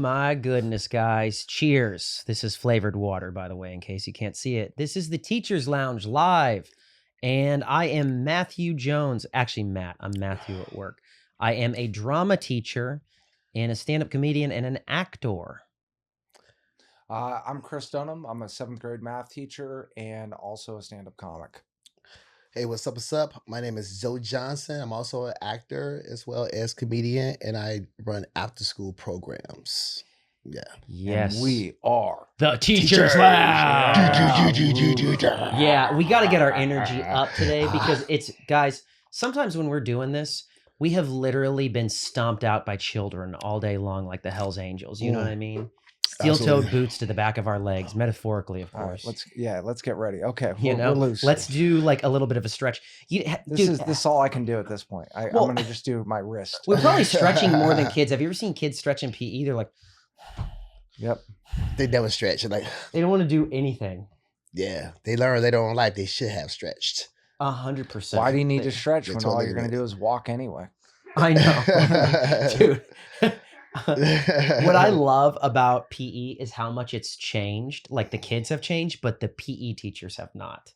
my goodness, guys. Cheers. This is flavored water, by the way, in case you can't see it. This is the Teacher's Lounge live. And I am Matthew Jones. Actually, Matt. I'm Matthew at work. I am a drama teacher and a stand-up comedian and an actor. I'm Chris Dunham. I'm a 7th grade math teacher and also a stand-up comic. Hey, what's up? What's up? My name is Zoe Johnson. I'm also an actor as well as comedian, and I run after-school programs. Yeah. Yes. And we are the Teacher's Lounge. Yeah, we got to get our energy up today because it's, guys, sometimes when we're doing this, we have literally been stomped out by children all day long like the Hell's Angels. You know what I mean? Steel-toed boots to the back of our legs, metaphorically, of course. Let's get ready. Okay, we're loose. Let's do like a little bit of a stretch. This is all I can do at this point. I'm gonna just do my wrist. We're probably stretching more than kids. Have you ever seen kids stretch in PE? They're like, yep. They never stretch. Like they don't want to do anything. Yeah, they learn later on in life they should have stretched. 100%. Why do you need to stretch when all you're gonna do is walk anyway? I know, dude. What I love about PE is how much it's changed. Like the kids have changed, but the PE teachers have not.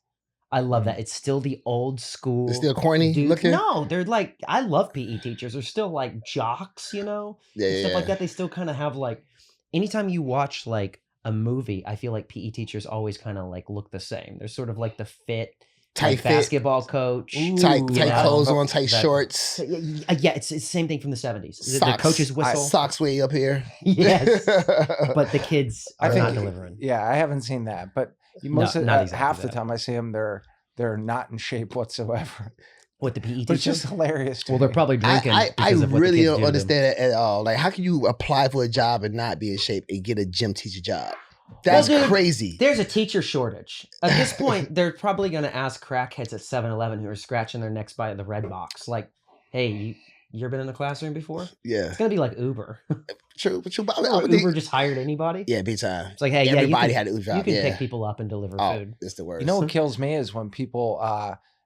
I love that. It's still the old school. It's still corny looking? No, they're like, I love PE teachers. They're still like jocks, you know? Stuff like that. They still kind of have like, anytime you watch like a movie, I feel like PE teachers always kind of like look the same. They're sort of like the fit, tight basketball coach, tight clothes on, tight shorts. Yeah, it's the same thing from the 70s. The coach's whistle, socks way up here. Yes, but the kids are not delivering. Yeah, I haven't seen that, but half the time I see them, they're not in shape whatsoever. What, the PE teacher? But it's just hilarious. Well, they're probably drinking. I really don't understand it at all. Like, how can you apply for a job and not be in shape and get a gym teacher job? That's crazy. There's a teacher shortage. At this point, they're probably going to ask crackheads at 7-Eleven who are scratching their necks by the red box, like, hey, you ever been in a classroom before? Yeah. It's going to be like Uber. True. But Uber just hired anybody? Yeah, big time. It's like, hey, everybody had an Uber job. You can pick people up and deliver food. It's the worst. You know what kills me is when people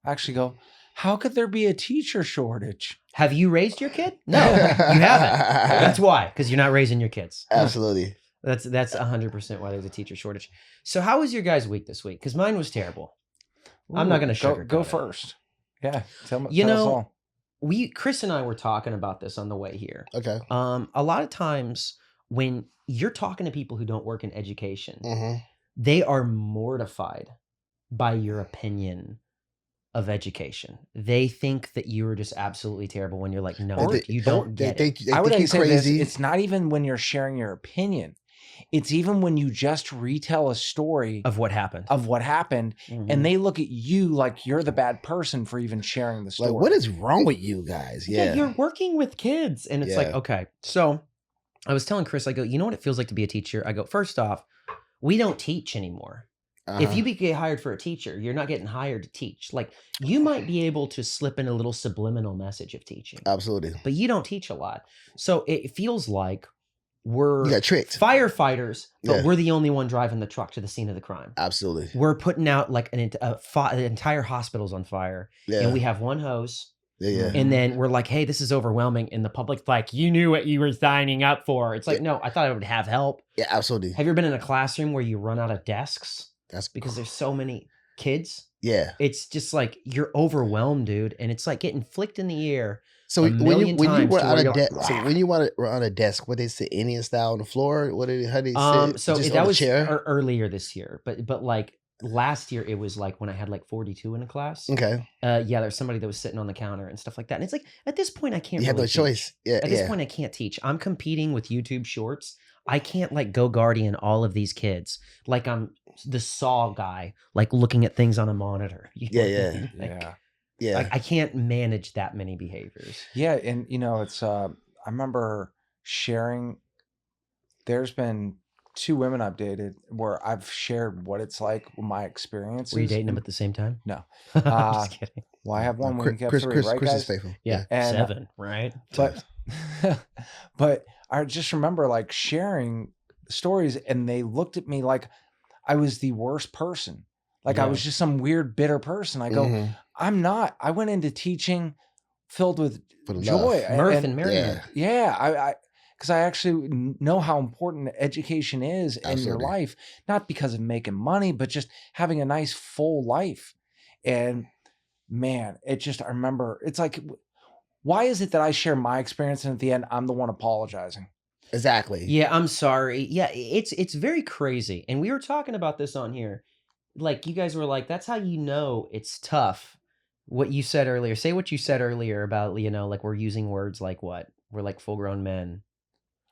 actually go, how could there be a teacher shortage? Have you raised your kid? No, you haven't. That's why, because you're not raising your kids. Absolutely. That's 100% why there's a teacher shortage. So how was your guys' week this week? Because mine was terrible. I'm not going to go first. Yeah, tell us all. Chris and I were talking about this on the way here. Okay. A lot of times when you're talking to people who don't work in education, they are mortified by your opinion of education. They think that you are just absolutely terrible when you're like, no, you don't get it. I would say crazy. It's not even when you're sharing your opinion. It's even when you just retell a story of what happened, and they look at you like you're the bad person for even sharing the story. Like, what is wrong with you guys? Yeah, you're working with kids, and it's like, okay. So I was telling Chris, I go, you know what it feels like to be a teacher? I go, first off, we don't teach anymore. If you get hired for a teacher, you're not getting hired to teach. Like, you might be able to slip in a little subliminal message of teaching. Absolutely. But you don't teach a lot. So it feels like you we're got tricked. Firefighters, but we're the only one driving the truck to the scene of the crime. Absolutely. We're putting out like an entire hospital's on fire. Yeah. And we have one hose. Yeah. And then we're like, hey, this is overwhelming. And the public's like, you knew what you were signing up for. It's like, no, I thought I would have help. Yeah, absolutely. Have you ever been in a classroom where you run out of desks? That's because there's so many kids. Yeah. It's just like you're overwhelmed, dude. And it's like getting flicked in the ear. So when you were on a desk, so when you were on a desk, what they sit Indian style on the floor? How did they sit? So just that was chair? Earlier this year, but like last year it was like when I had like 42 in a class. Okay. Yeah, there's somebody that was sitting on the counter and stuff like that. And it's like at this point I can't. You have no choice. Yeah. At this point I can't teach. I'm competing with YouTube Shorts. I can't like go guardian all of these kids like I'm the Saw guy, like looking at things on a monitor. I can't manage that many behaviors. Yeah, and it's I remember sharing. There's been 2 women I've dated where I've shared what it's like, my experiences. Were you dating them at the same time? No. I'm just kidding. Well, I have one when you get 3, right, Chris guys? is faithful. Yeah, and 7, right? But I just remember like sharing stories, and they looked at me like I was the worst person. Like I was just some weird, bitter person. I go, I'm not. I went into teaching filled with joy, mirth, and merriment. Yeah, because I actually know how important education is in your Absolutely. life, not because of making money, but just having a nice full life. And man, I remember it's like, why is it that I share my experience and at the end I'm the one apologizing? Exactly. Yeah, I'm sorry. Yeah, it's very crazy. And we were talking about this on here. Like you guys were like, that's how you know it's tough. What you said earlier. Say what you said earlier about, like we're using words like what? We're like full grown men.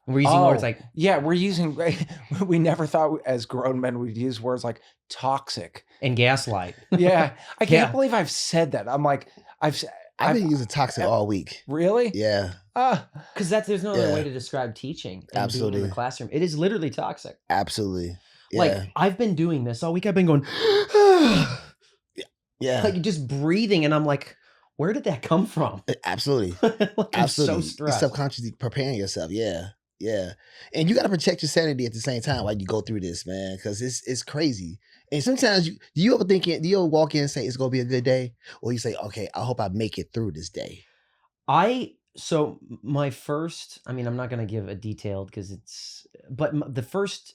We're using words like yeah, we never thought as grown men we'd use words like toxic and gaslight. Yeah, I can't Yeah. believe I've said that. I'm like, I've been using toxic all week. Really? Yeah. Because there's no other way to describe teaching and being in Absolutely. the classroom. It is literally toxic. Absolutely. Yeah. Like I've been doing this all week. I've been going, yeah. like just breathing, and I'm like, where did that come from? Absolutely. Like, I'm so Absolutely. You're stressed. subconsciously preparing yourself. Yeah. Yeah. And you got to protect your sanity at the same time while you go through this, man, because it's crazy. And sometimes do you ever walk in and say it's going to be a good day? Or you say, okay, I hope I make it through this day. So my first, I mean, I'm not going to give a detailed but the first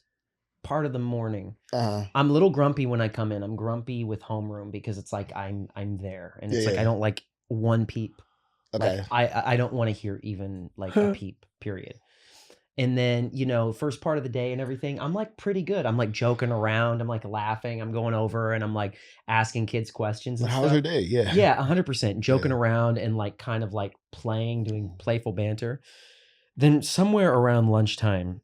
part of the morning, I'm a little grumpy when I come in. I'm grumpy with homeroom because it's like I'm there, and it's like I don't like one peep. Okay. Like, I don't want to hear even like a peep. Period. And then first part of the day and everything, I'm like pretty good. I'm like joking around. I'm like laughing. I'm going over and I'm like asking kids questions. And how was your day? Yeah. Yeah, 100%. Joking around and like kind of like playing, doing playful banter. Then somewhere around lunchtime,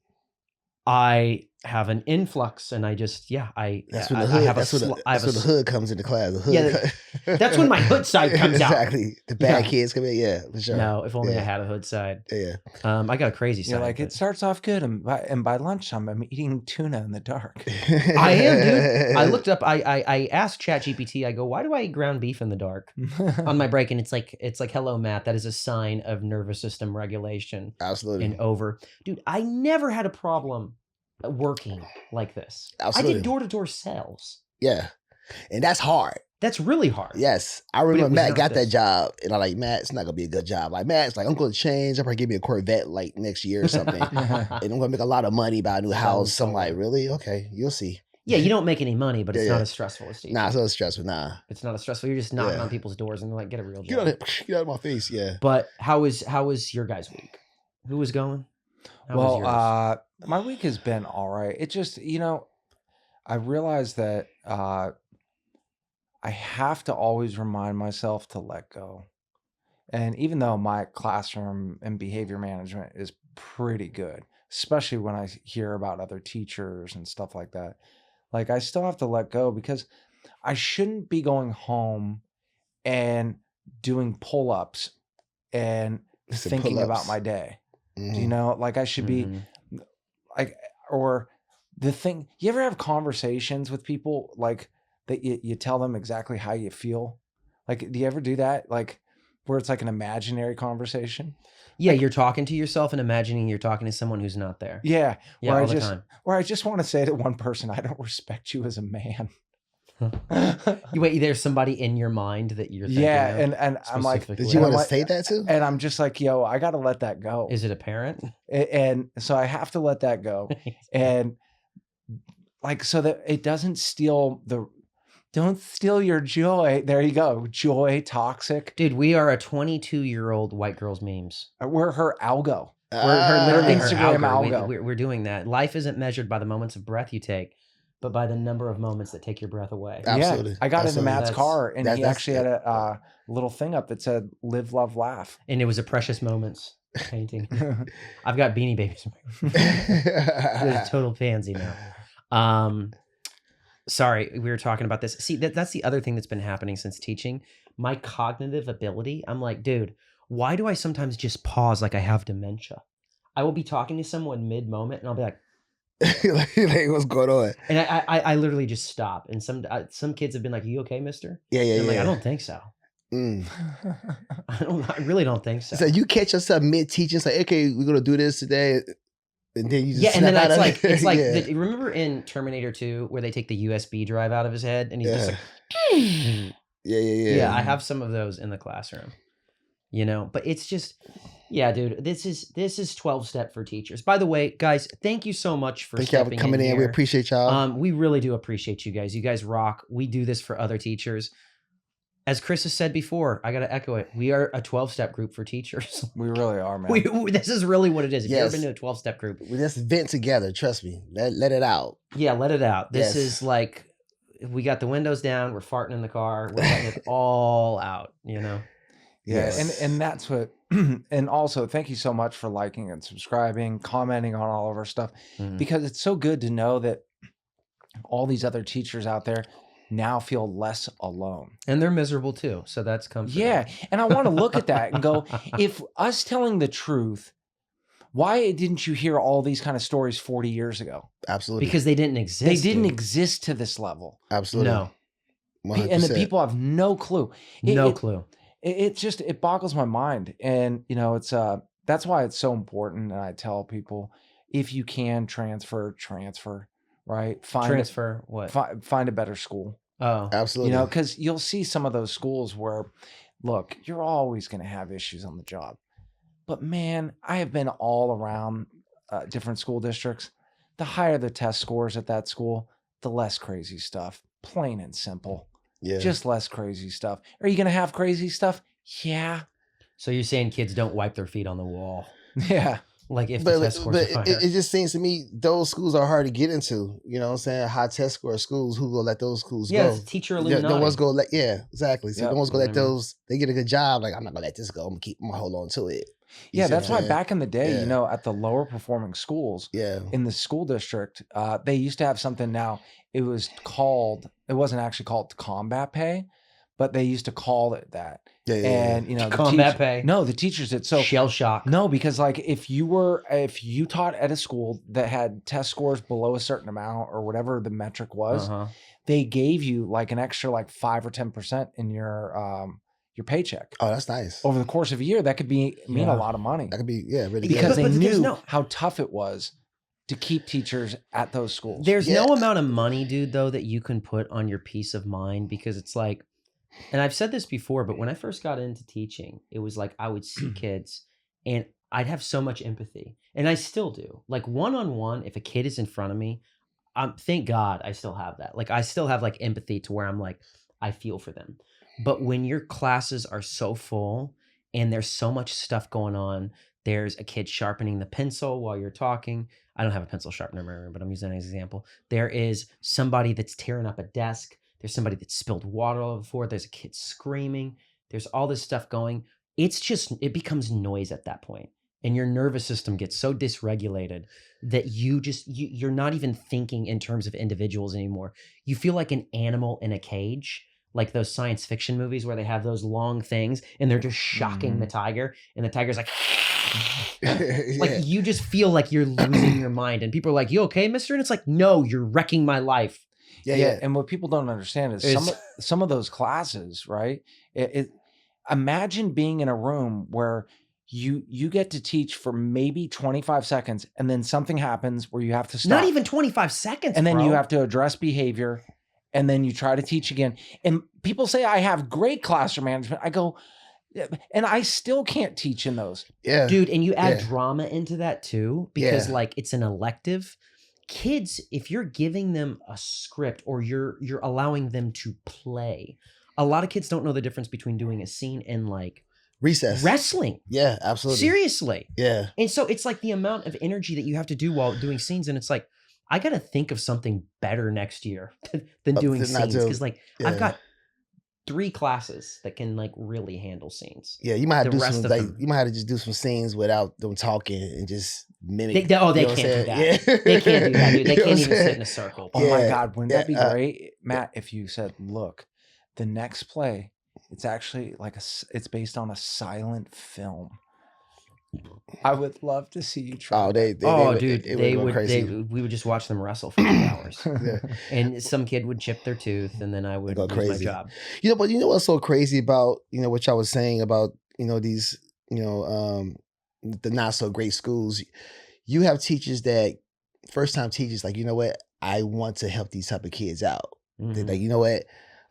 I have an influx, and I just That's when the hood comes into class. The hood that's when my hood side comes out. Exactly. The bad kids come in. Yeah, for sure. No, if only I had a hood side. Yeah. I got a crazy side. You're like, it starts off good, and by lunchtime, I'm eating tuna in the dark. I am, dude. I looked up. I asked ChatGPT. I go, why do I eat ground beef in the dark on my break? And it's like, hello, Matt. That is a sign of nervous system regulation. Absolutely. And dude, I never had a problem working like this. Absolutely. I did door-to-door sales. Yeah. And that's hard. That's really hard. Yes. I remember Matt got that job, and I'm like, Matt, it's not going to be a good job. Like, Matt's like, I'm going to change. I'm probably give me a Corvette like next year or something. And I'm going to make a lot of money, buy a new house. I'm like, really? Okay, you'll see. Yeah, you don't make any money, but it's not as stressful as teaching. Nah, it's not as stressful. Nah. It's not as stressful. You're just knocking on people's doors and they're like, get a real job. Get out of my face, yeah. But how was your guys' week? Who was going? My week has been all right. It just, I realized that I have to always remind myself to let go. And even though my classroom and behavior management is pretty good, especially when I hear about other teachers and stuff like that, like I still have to let go because I shouldn't be going home and doing pull-ups and thinking about my day. Mm-hmm. Like I should be like, or the thing, you ever have conversations with people like that you tell them exactly how you feel? Like, do you ever do that? Like where it's like an imaginary conversation? Yeah, you're talking to yourself and imagining you're talking to someone who's not there. Yeah. Yeah, all the time. Where I just want to say to one person, I don't respect you as a man. Wait, there's somebody in your mind that you're thinking of and I'm like, did you want to say that too? And I'm just like, yo, I got to let that go. Is it a parent? And so I have to let that go. And like, so that it doesn't steal don't steal your joy. There you go. Joy, toxic. Dude, we are a 22-year-old white girl's memes. We're her algo. We're literally her Instagram algo. We're doing that. Life isn't measured by the moments of breath you take, but by the number of moments that take your breath away. Absolutely. Yeah, I got into Matt's car, and he actually had a little thing up that said "Live, Love, Laugh," and it was a precious moments painting. I've got Beanie Babies. There's a total pansy now. Sorry, we were talking about this. See, that's the other thing that's been happening since teaching. My cognitive ability. I'm like, dude, why do I sometimes just pause like I have dementia? I will be talking to someone mid-moment, and I'll be like, like what's going on? And I literally just stop. And some kids have been like, "You okay, mister?" Yeah. I'm like, I don't think so. I really don't think so. So you catch yourself mid-teaching, say, okay, we're gonna do this today, and then you just and then snap out it's like yeah. remember in Terminator 2 where they take the USB drive out of his head and he's just like, yeah. I have some of those in the classroom, but it's just Yeah, dude, this is 12-step for teachers. By the way, guys, thank you so much for Thank y'all for stepping coming in. here. We appreciate y'all. We really do appreciate you guys. You guys rock. We do this for other teachers. As Chris has said before, I got to echo it. We are a 12-step group for teachers. We really are, man. This is really what it is. If you've ever Yes. been to a 12-step group, We just vent together. Trust me. Let it out. yeah, let it out. This Yes. is like, we got the windows down. We're farting in the car. We're letting it all out, you know? Yeah, Yes. and that's what. And also, thank you so much for liking and subscribing, commenting on all of our stuff, because it's so good to know that all these other teachers out there now feel less alone. And they're miserable too. So that's comforting. Yeah, and I want to look at that and go, if us telling the truth, why didn't you hear all these kind of stories 40 years ago? Absolutely. Because they didn't exist. They didn't dude. exist to this level. Absolutely. No. 100%. And the people have no clue. No clue. It just, it boggles my mind. And, you know, it's, that's why it's so important. And I tell people, if you can transfer, right? Transfer what? Find a better school. Oh, Absolutely. You know, because you'll see some of those schools where, look, you're always going to have issues on the job. But man, I have been all around different school districts. The higher the test scores at that school, the less crazy stuff. Plain and simple. Yeah. Just less crazy stuff. Are you going to have crazy stuff? Yeah. so you're saying kids don't wipe their feet on the wall? Yeah. Like if the test scores are higher. it just seems to me those schools are hard to get into. You know what I'm saying? High test score schools, who go let those schools Yeah, go? it's teacher Yeah, Illuminati. no one's gonna let. Yeah, exactly. So Yep. no one's gonna let You know what I mean? those. They get a good job. Like, I'm not gonna let this go. I'm gonna hold on to it. You Yeah, see that's what I'm why saying? back in the day, Yeah. you know, at the lower performing schools Yeah. in the school district, they used to have something now. It wasn't actually called combat pay, but they used to call it that. Yeah. And, you know, Combat pay. No, the teachers did. So Shell shock. no, because like if you taught at a school that had test scores below a certain amount or whatever the metric was, they gave you like an extra like 5 or 10% in your paycheck. Oh, that's nice. Over the course of a year, that could mean Yeah. a lot of money. That could be really Because good. they But there's knew how tough it was to keep teachers at those schools. There's Yeah. no amount of money, dude, though, that you can put on your peace of mind, because it's like, and I've said this before, but when I first got into teaching, it was like I would see kids and I'd have so much empathy, and I still do. Like one-on-one, if a kid is in front of me, thank God I still have that. Like I still have like empathy to where I'm like, I feel for them. But when your classes are so full and there's so much stuff going on, there's a kid sharpening the pencil while you're talking. I don't have a pencil sharpener in my room, but I'm using that as an example. There is somebody that's tearing up a desk. There's somebody that spilled water all over the floor. There's a kid screaming. There's all this stuff going. It becomes noise at that point. And your nervous system gets so dysregulated that you're not even thinking in terms of individuals anymore. You feel like an animal in a cage, like those science fiction movies where they have those long things and they're just shocking the tiger, and the tiger's like, like Yeah. you just feel like you're losing your mind, and people are like, "You okay, mister?" And it's like, "No, you're wrecking my life." Yeah. And what people don't understand is some of those classes, right? Imagine being in a room where you get to teach for maybe 25 seconds, and then something happens where you have to stop. Not even 25 seconds, and then bro. you have to address behavior, and then you try to teach again. And people say I have great classroom management. I go, and I still can't teach in those. Yeah. Dude, and you add Yeah. drama into that too, because Yeah. like it's an elective. Kids, if you're giving them a script or you're allowing them to play, a lot of kids don't know the difference between doing a scene and like Recess. wrestling. Yeah, absolutely. Seriously. Yeah. And so it's like the amount of energy that you have to do while doing scenes, and it's like, I got to think of something better next year than doing than not scenes, do- because like yeah. I've got 3 classes that can like really handle scenes. Yeah, you might have to The do rest some of like them. you might have to just do some scenes without them talking and just mimic. They you know can't what I'm do saying? that. Yeah. They can't do that, dude. They You know can't what I'm even sit saying? in a circle. Oh my Yeah. God, wouldn't that be Yeah, great, Matt? If you said, "Look, the next play, it's actually like it's based on a silent film." I would love to see you try. Oh, that. We would just watch them wrestle for 2 hours. Yeah. And some kid would chip their tooth, and then I would Go lose my crazy. job. You know, but you know what's so crazy about, you know, what y'all was saying about, you know, these, you know, the not so great schools. You have teachers that first time teachers like, you know what, I want to help these type of kids out. They're Mhm. like, you know what,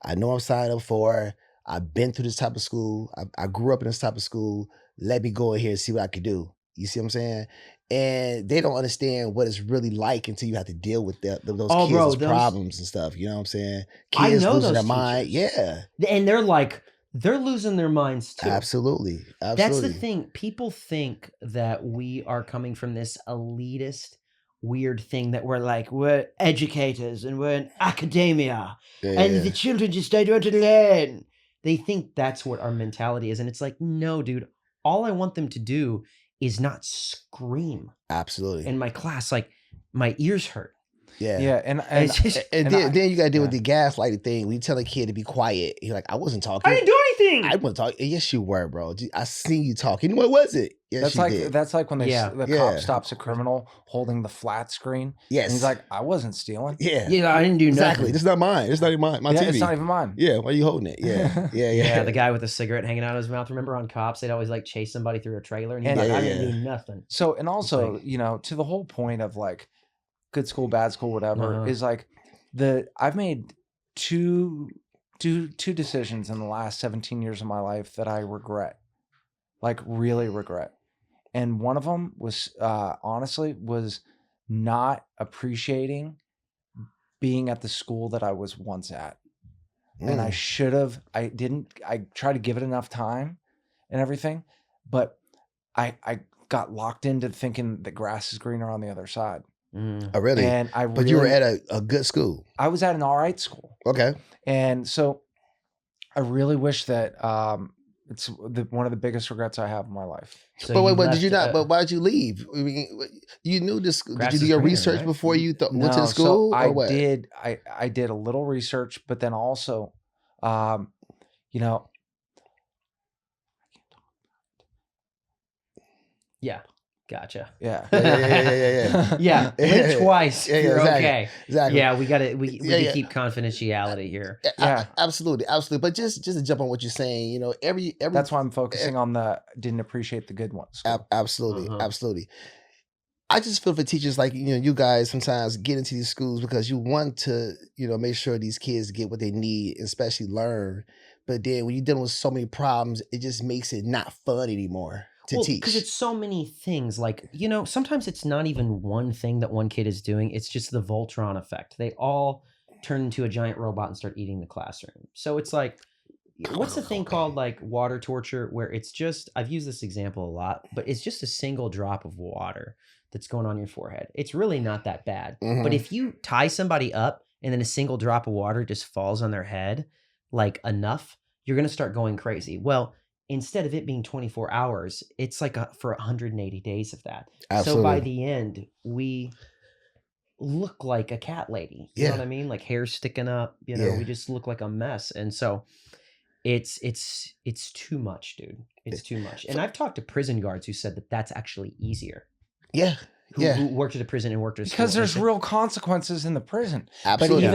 I know I'm signed up for. I've been through this type of school. I grew up in this type of school. let me go in here and see what I could do. You see what I'm saying? And they don't understand what it's really like until you have to deal with those Oh, bro, kids' problems and stuff. You know what I'm saying? I Kids know losing those their mind. teachers. Yeah, And they're losing their minds too. absolutely. That's the thing. People think that we are coming from this elitist, weird thing that we're educators and we're in academia and the children just don't want to learn. They think that's what our mentality is. And it's like, no, dude, all I want them to do is not scream Absolutely. in my class. Like, my ears hurt. Yeah. Yeah, and It's just, then you gotta deal with the gaslighting thing. When you tell a kid to be quiet, you're like, I wasn't talking. I didn't do anything. I wasn't talking. Yes, you were, bro. I seen you talking. What was it? Yes, that's like when the Yeah. cop stops a criminal holding the flat screen. Yes. And he's like, I wasn't stealing. Yeah. Yeah, I didn't do Exactly. nothing. It's not mine. It's not even mine. My Yeah, TV. it's not even mine. Yeah. Why are you holding it? Yeah. Yeah. Yeah, the guy with the cigarette hanging out of his mouth. Remember on Cops, they'd always like chase somebody through a trailer, and he'd be like, I didn't do nothing. So, and also, you know, to the whole point of like good school, bad school, whatever, is like I've made two decisions in the last 17 years of my life that I regret, like really regret. And one of them was honestly was not appreciating being at the school that I was once at. And I should have, I tried to give it enough time and everything, but I got locked into thinking the grass is greener on the other side. Oh, really? And but you were at a good school. I was at an all right school. Okay. And so I really wish that it's one of the biggest regrets I have in my life. So but wait, did you not? But why did you leave? I mean, you knew this. Did you do your research before you went to the school? So or what? I did a little research, but then also, you know. Yeah. Gotcha. Yeah. Yeah. Blink twice. Yeah, You're exactly. okay. Exactly. Yeah, we can keep confidentiality here. Yeah, absolutely. But just to jump on what you're saying, you know, every that's why I'm focusing on didn't appreciate the good ones. Absolutely, absolutely. I just feel for teachers like, you know, you guys sometimes get into these schools because you want to, you know, make sure these kids get what they need, especially learn. But then when you're dealing with so many problems, it just makes it not fun anymore to teach. Because it's so many things. Like, you know, sometimes it's not even one thing that one kid is doing. It's just the Voltron effect. They all turn into a giant robot and start eating the classroom. So it's like, what's the thing called, like water torture, where it's just, I've used this example a lot, but it's just a single drop of water that's going on your forehead. It's really not that bad. But if you tie somebody up and then a single drop of water just falls on their head, like enough, you're going to start going crazy. Well, instead of it being 24 hours, it's like for 180 days of that. Absolutely. So by the end, we look like a cat lady. You know what I mean? Like hair sticking up, you know, we just look like a mess. And so it's too much, dude. It's too much. And I've talked to prison guards who said that that's actually easier. Yeah. Who worked at a prison and worked at a school. Because there's real consequences in the prison. Absolutely. But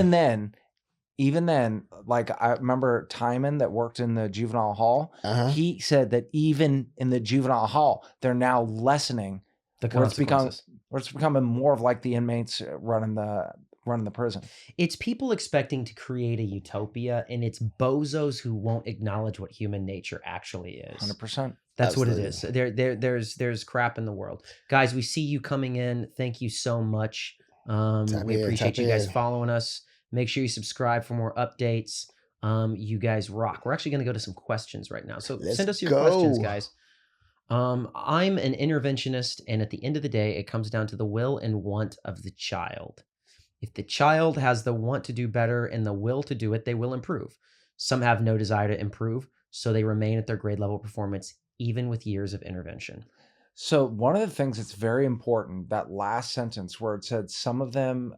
even then, like I remember Timon that worked in the juvenile hall. He said that even in the juvenile hall, they're now lessening the consequences. Where it's becoming more of like the inmates running the prison. It's people expecting to create a utopia, and it's bozos who won't acknowledge what human nature actually is. 100%. That's what it is. There's crap in the world. Guys, we see you coming in. Thank you so much. We appreciate you guys following us. Make sure you subscribe for more updates. You guys rock. We're actually going to go to some questions right now. So send us your questions, guys. I'm an interventionist, and at the end of the day, it comes down to the will and want of the child. If the child has the want to do better and the will to do it, they will improve. Some have no desire to improve, so they remain at their grade level performance, even with years of intervention. So one of the things that's very important, that last sentence where it said some of them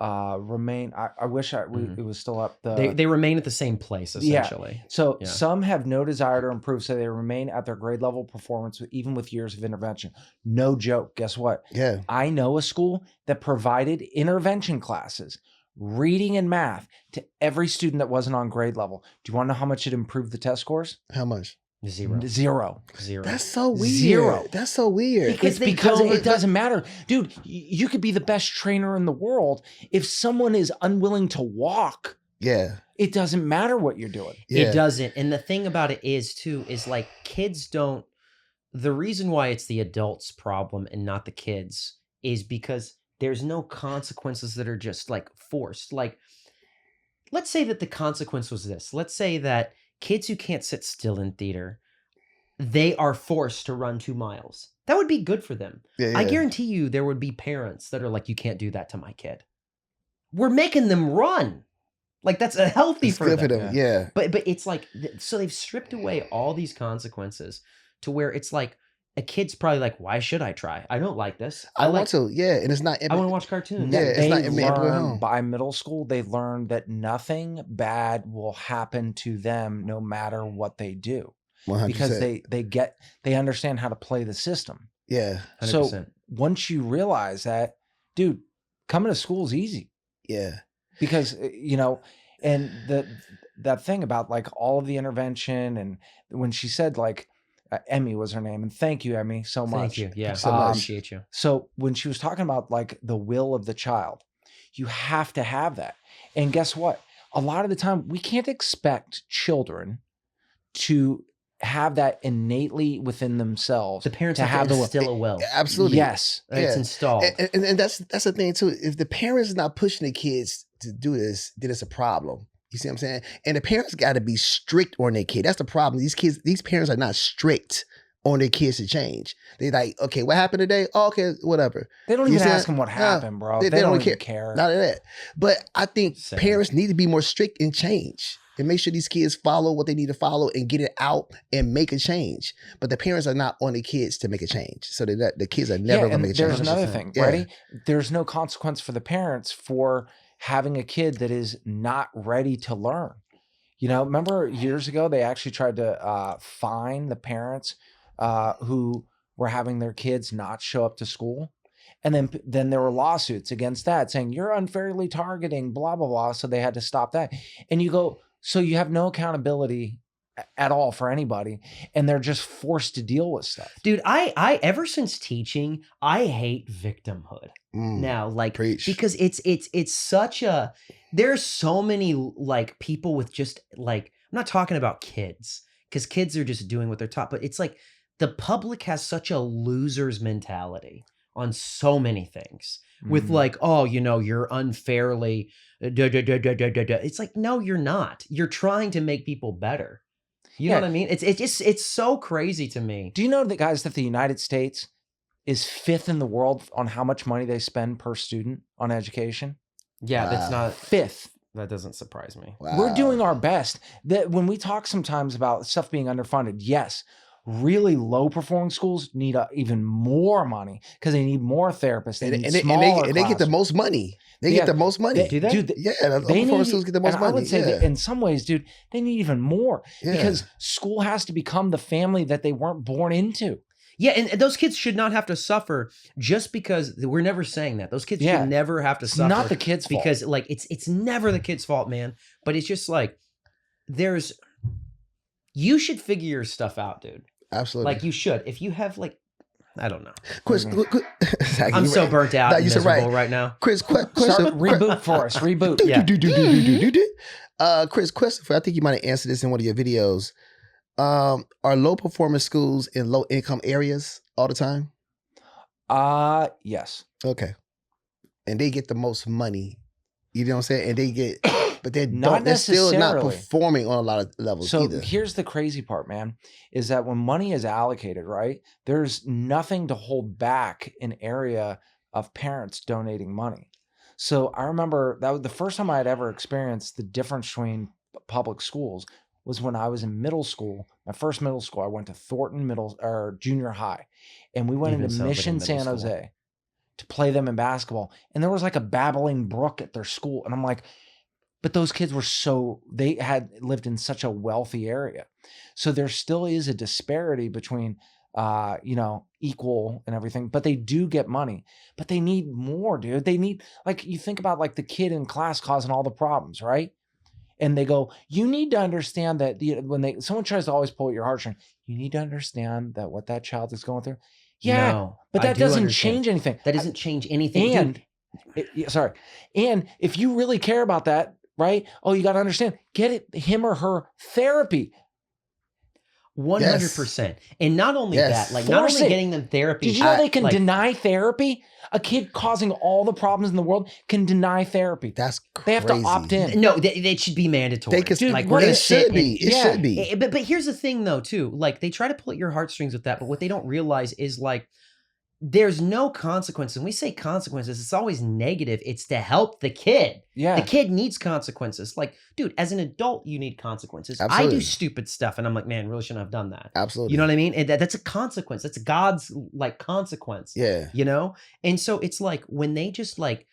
remain, I wish it was still up. They remain at the same place, essentially. Yeah. So some have no desire to improve, so they remain at their grade level performance, even with years of intervention. No joke. Guess what? Yeah. I know a school that provided intervention classes, reading and math, to every student that wasn't on grade level. Do you want to know how much it improved the test scores? How much? Zero. That's so weird. Zero. That's so weird. It's because it doesn't matter. Dude, you could be the best trainer in the world. If someone is unwilling to walk, Yeah. It doesn't matter what you're doing. Yeah. It doesn't. And the thing about it is too, is like kids don't, the reason why it's the adults' problem and not the kids is because there's no consequences that are just like forced. Like, let's say that the consequence was this. Let's say that kids who can't sit still in theater, they are forced to run 2 miles. That would be good for them. Yeah, I yeah. guarantee you there would be parents that are like, you can't do that to my kid. We're making them run. Like, that's a healthy It's for good them. for them. Yeah. But it's like, so they've stripped away all these consequences to where it's like, a kid's probably like, why should I try? I don't like this. I want to. Yeah. And it's not. I want to watch cartoons. Yeah, it's They not every home. learn by middle school, they learn that nothing bad will happen to them no matter what they do. 100%. Because they understand how to play the system. Yeah. 100%. So once you realize that, dude, coming to school is easy. Yeah. Because and that thing about like all of the intervention, and when she said like Emmy was her name, and thank you, Emmy, so much. Thank you. Yeah. so I much. appreciate you. So when she was talking about like the will of the child, you have to have that. And guess what? A lot of the time we can't expect children to have that innately within themselves. The parents to have to the will. instill a will. Absolutely. Yes. It's Yeah. installed. And that's the thing too. If the parents not pushing the kids to do this, then it's a problem. You see what I'm saying? And the parents got to be strict on their kid. That's the problem. These parents are not strict on their kids to change. They like, okay, what happened today? Oh, okay, whatever. They don't You even see ask that? them what No, happened, bro. they They don't don't even care. None of that. But I think Same. parents need to be more strict and change and make sure these kids follow what they need to follow and get it out and make a change. But the parents are not on the kids to make a change. So that the kids are never going to and make a change. there's another 100%. thing, Yeah. ready? There's no consequence for the parents for having a kid that is not ready to learn. Remember years ago, they actually tried to fine the parents who were having their kids not show up to school. And then there were lawsuits against that saying you're unfairly targeting, blah, blah, blah. So they had to stop that. And you go, so you have no accountability at all for anybody. And they're just forced to deal with stuff. Dude, I ever since teaching, I hate victimhood. Now, like, Preach. because it's such a, there's so many like people with just like, I'm not talking about kids because kids are just doing what they're taught, but it's like the public has such a loser's mentality on so many things with like, oh, you're unfairly, it's like, no, you're not. You're trying to make people better. You know what I mean? It's so crazy to me. Do you know that, guys, that the United States is 5th in the world on how much money they spend per student on education? Yeah, that's Wow. not 5th. that doesn't surprise me. Wow. We're doing our best. That when we talk sometimes about stuff being underfunded, yes, really low performing schools need even more money because they need more therapists. They need smaller and they get the classrooms. most money. They get the most money. Do they? Dude, Yeah, the they performance need, schools get the most and money. I would say that in some ways, dude, they need even more Yeah. because school has to become the family that they weren't born into. Yeah, and those kids should not have to suffer just because we're never saying that. Those kids should never have to It's suffer. not the kids' fault. Because like it's never the kid's fault, man. But it's just like you should figure your stuff out, dude. Absolutely. Like you should. If you have like, I don't know. Chris, I'm so burnt out and you said miserable right now. Chris, Start reboot for us. Reboot. Yeah. Chris, question for I think you might have answered this in one of your videos. Are low performance schools in low income areas all the time? Yes. Okay. And they get the most money. You know what I'm saying? And they get, but they're Not still not necessarily. performing on a lot of levels So either. here's the crazy part, man, is that when money is allocated, right, there's nothing to hold back an area of parents donating money. So I remember that was the first time I had ever experienced the difference between public schools was when I was in middle school. My first middle school, I went to Thornton Junior High, and we went Even into sounds like a Mission middle San school. Jose to play them in basketball. And there was like a babbling brook at their school. And I'm like, but those kids were they had lived in such a wealthy area. So there still is a disparity between, equal and everything, but they do get money, but they need more, dude. They need, like, you think about like the kid in class causing all the problems, right? And they go, you need to understand that when someone tries to always pull at your heartstring, you need to understand that what that child is going through. Yeah, No, but I that do doesn't understand. change anything. That doesn't change anything. And Dude, and if you really care about that, right? Oh, you got to understand, him or her therapy. 100%. And not only that, like not Force only it. getting them therapy. Did you know they can like, deny therapy? A kid causing all the problems in the world can deny therapy. That's crazy. They have to opt in. No, they should be mandatory. They could, Dude, like, what it should be. It should be. But here's the thing, though, too. Like, they try to pull at your heartstrings with that, but what they don't realize is, like, there's no consequences. When we say consequences, it's always negative. It's to help the kid. Yeah. The kid needs consequences. Like, dude, as an adult, you need consequences. Absolutely. I do stupid stuff, and I'm like, man, really shouldn't have done that. Absolutely. You know what I mean? And that's a consequence. That's God's, like, consequence. Yeah. You know? And so it's like, when they just, like,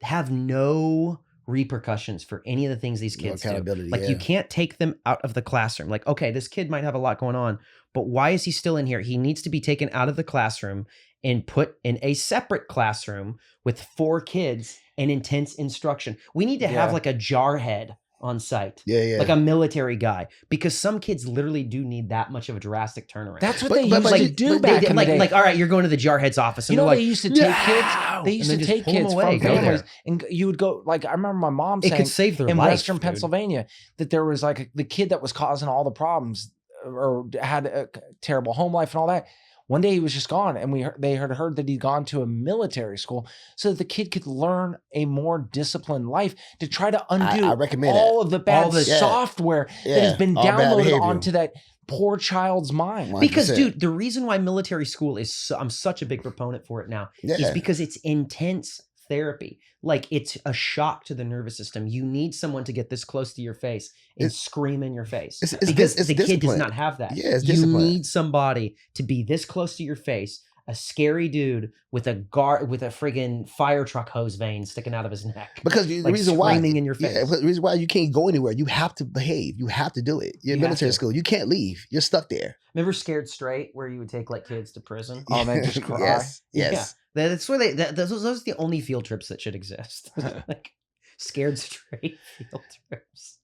have no repercussions for any of the things these kids do. Like, you can't take them out of the classroom. Like, okay, this kid might have a lot going on, but why is he still in here? He needs to be taken out of the classroom and put in a separate classroom with 4 kids and intense instruction. We need to have like a jarhead on site. Yeah. Like a military guy, because some kids literally do need that much of a drastic turnaround. That's what they usually do back in the day. Like, all right, you're going to the jarhead's office. And you know, like, they used to take kids. They used to take kids from families, and you would go. Like, I remember my mom saying, it could save their in life, Western Pennsylvania, that there was like the kid that was causing all the problems, or had a terrible home life and all that. One day he was just gone, and they had heard that he'd gone to a military school so that the kid could learn a more disciplined life to try to undo all of the bad software that has been downloaded onto that poor child's mind. 100%. Because, dude, the reason why military school is I'm such a big proponent for it now is because it's intense therapy. Like, it's a shock to the nervous system. You need someone to get this close to your face and scream in your face, because the kid does not have that. Yeah, it's you need somebody to be this close to your face, a scary dude with a friggin' fire truck hose vein sticking out of his neck. Because the like reason why, screaming in your face. Yeah, the reason why you can't go anywhere, you have to behave. You have to do it. You're in military school. You can't leave. You're stuck there. Remember Scared Straight, where you would take like kids to prison? Oh, man, just cry. Yes. Yeah. That's where those are the only field trips that should exist. Like Scared Straight field trips.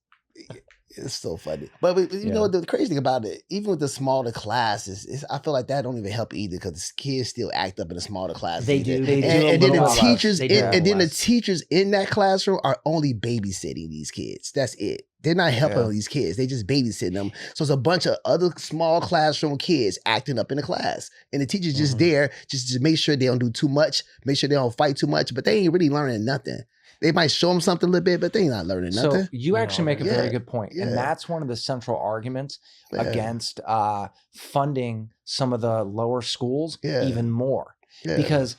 It's so funny. But you know, the crazy thing about it, even with the smaller classes, I feel like that don't even help either, because the kids still act up in the smaller classes. They do. And then the teachers in that classroom are only babysitting these kids. That's it. They're not helping these kids. They just babysitting them. So it's a bunch of other small classroom kids acting up in the class. And the teacher's just there just to make sure they don't do too much, make sure they don't fight too much, but they ain't really learning nothing. They might show them something a little bit, but they ain't not learning nothing. So you actually make a very good point. And that's one of the central arguments against funding some of the lower schools even more. Yeah. Because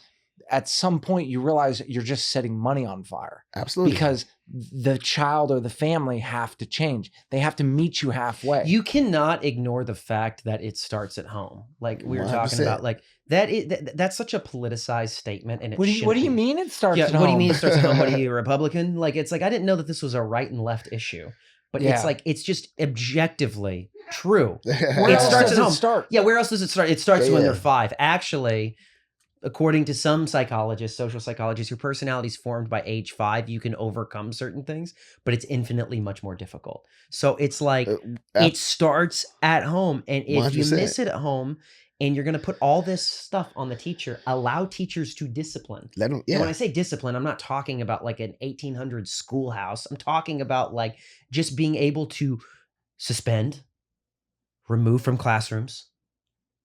at some point you realize you're just setting money on fire. Absolutely. Because the child or the family have to change. They have to meet you halfway. You cannot ignore the fact that it starts at home. Like we were 100%. Talking about, like that's such a politicized statement. And what do you mean it starts at home? What do you mean it starts at home? What are you, a Republican? Like, it's like, I didn't know that this was a right and left issue. But it's like, it's just objectively true. Where else starts does at home. It start? Yeah, where else does it start? It starts when they're 5. Actually, according to some psychologists, social psychologists, your personality is formed by age 5. You can overcome certain things, but it's infinitely much more difficult. So it's like, it starts at home. And if 100%. You miss it at home and you're going to put all this stuff on the teacher, allow teachers to discipline. Let them, And when I say discipline, I'm not talking about like an 1800s schoolhouse. I'm talking about like just being able to suspend, remove from classrooms,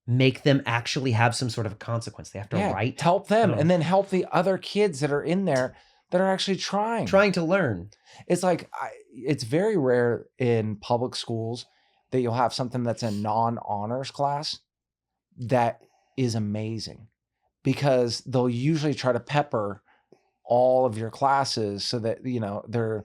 make them actually have some sort of a consequence. They have to write. Help them and then help the other kids that are in there that are actually trying to learn. It's like, it's very rare in public schools that you'll have something that's a non-honors class that is amazing, because they'll usually try to pepper all of your classes so that, you know, they're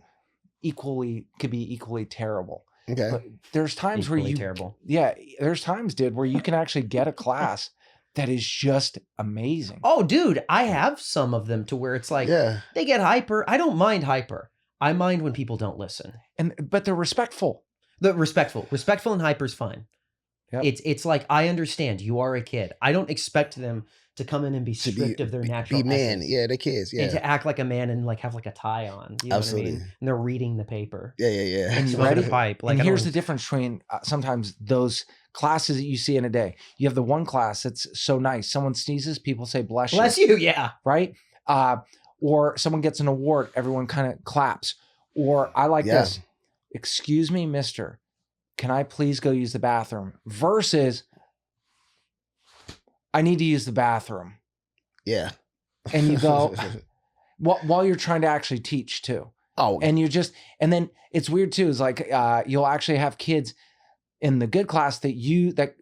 could be equally terrible. Okay. But there's times equally where you, terrible. Yeah, there's times, dude, where you can actually get a class that is just amazing. Oh, dude, I have some of them to where it's like, they get hyper. I don't mind hyper. I mind when people don't listen. But they're respectful. Respectful and hyper is fine. Yep. It's like, I understand you are a kid. I don't expect them to come in and be stripped of their natural man. essence. Yeah, they're kids. Yeah. And to act like a man and like have like a tie on. You know Absolutely. What I mean? And they're reading the paper. Yeah. And you ready? Pipe. Like, and here's the difference between sometimes those classes that you see in a day. You have the one class that's so nice. Someone sneezes, people say bless you. Bless you, yeah. Right? Or someone gets an award, everyone kind of claps. Or I like Yeah. this. Excuse me, mister. Can I please go use the bathroom? Versus, I need to use the bathroom. Yeah. And you go, while you're trying to actually teach too. Oh, And and then it's weird too, is like, you'll actually have kids in the good class that use the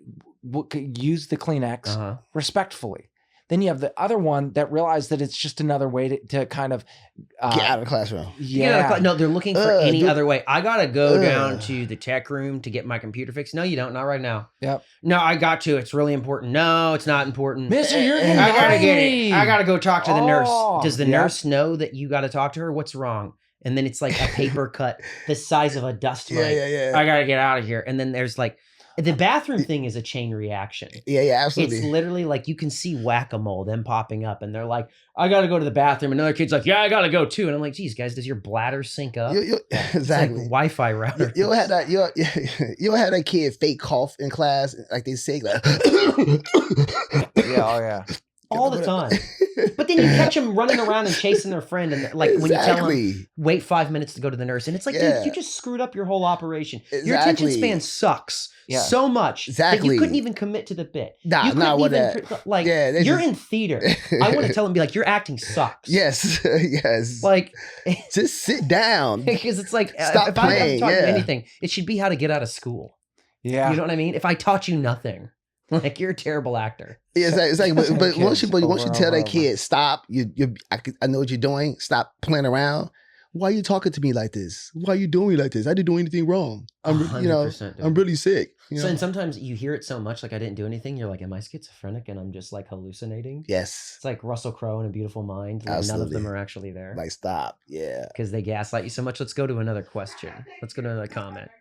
Kleenex respectfully. Then you have the other one that realized that it's just another way to kind of get out of the classroom. Yeah. No, they're looking for any other way. I gotta go down to the tech room to get my computer fixed. No, you don't. Not right now. Yep. No, I got to. It's really important. No, it's not important. Mister, you're I gotta get it. I it. gotta go talk to the nurse. Oh, Does the nurse know that you gotta talk to her? What's wrong? And then it's like a paper cut the size of a dust mite. Yeah. I gotta get out of here. And then there's like the bathroom thing is a chain reaction. Yeah, absolutely. It's literally like you can see whack-a-mole, them popping up, and they're like, I gotta go to the bathroom. Another kid's like, yeah, I gotta go too. And I'm like, geez, guys, does your bladder sync up? Exactly. It's like Wi-Fi router. You'll have that. You'll have that kid fake cough in class, like they say, like, yeah. All the time. But then you catch them running around and chasing their friend, and like when you tell them wait 5 minutes to go to the nurse, and it's like, dude, you just screwed up your whole operation. Your attention span sucks so much that you couldn't even commit to the bit. You're in theater. I want to tell them, be like, your acting sucks. Yes. Like, just sit down because it's like, stop if playing. I taught you anything, it should be how to get out of school. Yeah, you know what I mean. If I taught you nothing. Like, you're a terrible actor. Yeah, it's like but once you tell that kid, stop, I know what you're doing, stop playing around. Why are you talking to me like this? Why are you doing me like this? I didn't do anything wrong. I'm really sick. And sometimes you hear it so much, like, I didn't do anything. You're like, am I schizophrenic and I'm just like hallucinating? Yes. It's like Russell Crowe in A Beautiful Mind. Like, none of them are actually there. Like, stop. Yeah. Because they gaslight you so much. Let's go to another question. Let's go to another comment.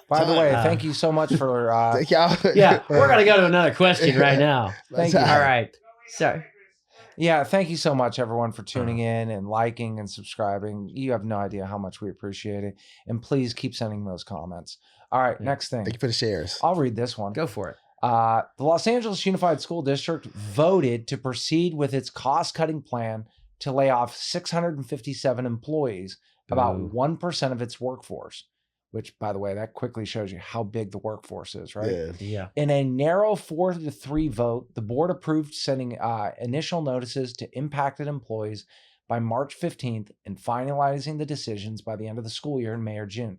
By the way, thank you so much for thank y'all. Yeah, we're gonna go to another question right now. Thank you. All right. Sorry. Yeah, thank you so much, everyone, for tuning in and liking and subscribing. You have no idea how much we appreciate it. And please keep sending those comments. All right, next thing. Thank you for the shares. I'll read this one. Go for it. The Los Angeles Unified School District voted to proceed with its cost-cutting plan to lay off 657 employees, about 1% of its workforce. Which, by the way, that quickly shows you how big the workforce is, right? Yeah. In a narrow 4-3 vote, the board approved sending initial notices to impacted employees by March 15th and finalizing the decisions by the end of the school year in May or June.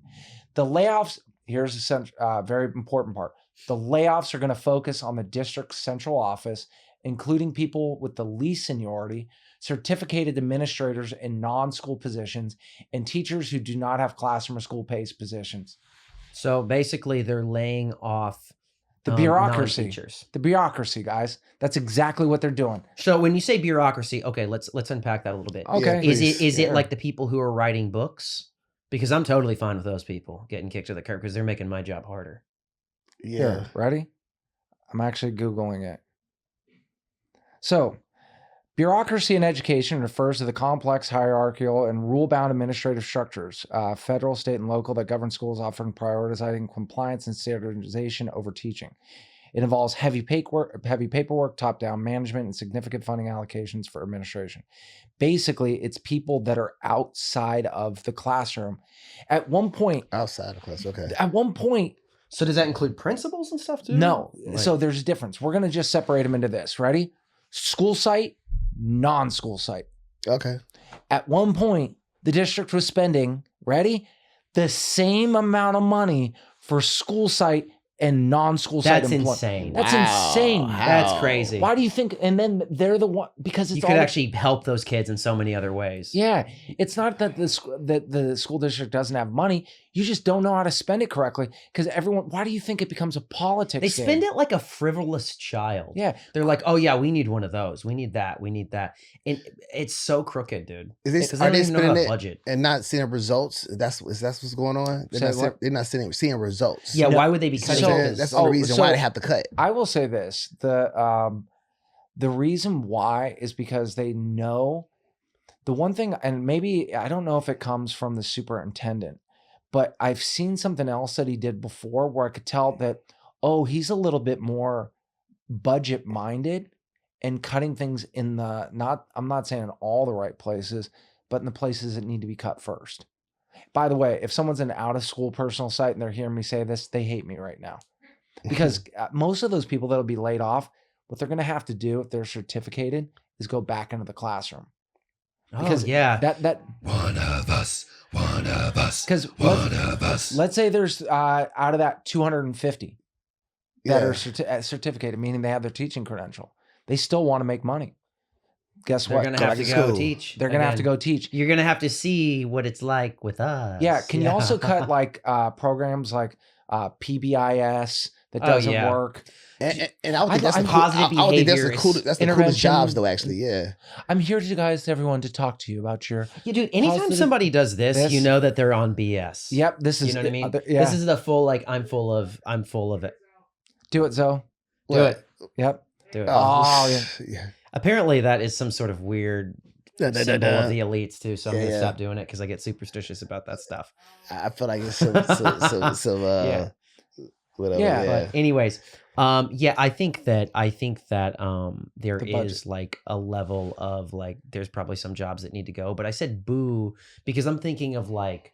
The layoffs, here's a very important part. The layoffs are going to focus on the district's central office, including people with the least seniority, certificated administrators in non-school positions, and teachers who do not have classroom or school-based positions. So basically, they're laying off the bureaucracy. Non-teachers. The bureaucracy, guys. That's exactly what they're doing. So when you say bureaucracy, okay, let's unpack that a little bit. Okay. Yeah, is it like the people who are writing books? Because I'm totally fine with those people getting kicked to the curb because they're making my job harder. Yeah. Here, ready? I'm actually Googling it. So, bureaucracy in education refers to the complex, hierarchical, and rule-bound administrative structures, federal, state, and local, that govern schools, often prioritizing compliance and standardization over teaching. It involves heavy paperwork, top-down management, and significant funding allocations for administration. Basically, it's people that are outside of the classroom. At one point... Outside of class, okay. At one point... So does that include principals and stuff too? No. So there's a difference. We're going to just separate them into this. Ready? School site, non-school site. Okay. At one point, the district was spending, ready, the same amount of money for school site and non-school site employment. That's insane. That's insane. That's crazy. Why do you think? And then they're the one, because it's you could actually help those kids in so many other ways. Yeah, it's not that the school district doesn't have money. You just don't know how to spend it correctly. Because everyone, why do you think it becomes a politics? They spend it like a frivolous child. Yeah, they're like, oh yeah, we need one of those. We need that. We need that. And it's so crooked, dude. Are they spending it budget and not seeing results? That's what's going on. They're not seeing results. Yeah, why would they be cutting? That's the only reason why they have to cut. I will say this: the reason why is because they know the one thing, and maybe I don't know if it comes from the superintendent, but I've seen something else that he did before where I could tell that, oh, he's a little bit more budget minded and cutting things in I'm not saying in all the right places, but in the places that need to be cut first. By the way, if someone's an out of school personal site and they're hearing me say this, they hate me right now. Because most of those people that'll be laid off, what they're going to have to do if they're certificated is go back into the classroom. Because that one of us. Because let's say there's out of that 250 that are certificated, meaning they have their teaching credential. They still want to make money. Guess They're what? going to have to go teach. They're going to have to go teach. You're going to have to see what it's like with us. Yeah. Can you also cut like programs like PBIS that doesn't work? And I would think that's positive behavior. That's the coolest jobs, though. Actually, yeah. I'm here to guys, everyone, to talk to you about your. Yeah, dude. Anytime somebody does this, you know that they're on BS. Yep. This is. You know what I mean? This is the full like I'm full of it. Do it, Zoe. Do it. Yep. Do it. Oh yeah. Apparently, that is some sort of weird symbol of the elites too. So I'm gonna stop doing it because I get superstitious about that stuff. I feel like it's some whatever. Yeah. But anyways, I think that there is like a level of like there's probably some jobs that need to go. But I said boo because I'm thinking of like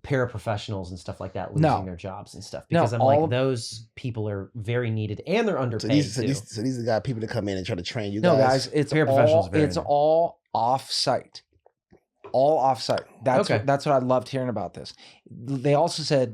paraprofessionals and stuff like that losing their jobs and stuff because I'm like those people are very needed and they're underpaid. So these are the guys people that come in and try to train you guys. No, guys, it's paraprofessionals. It's all off-site. All off-site. That's what I loved hearing about this. They also said,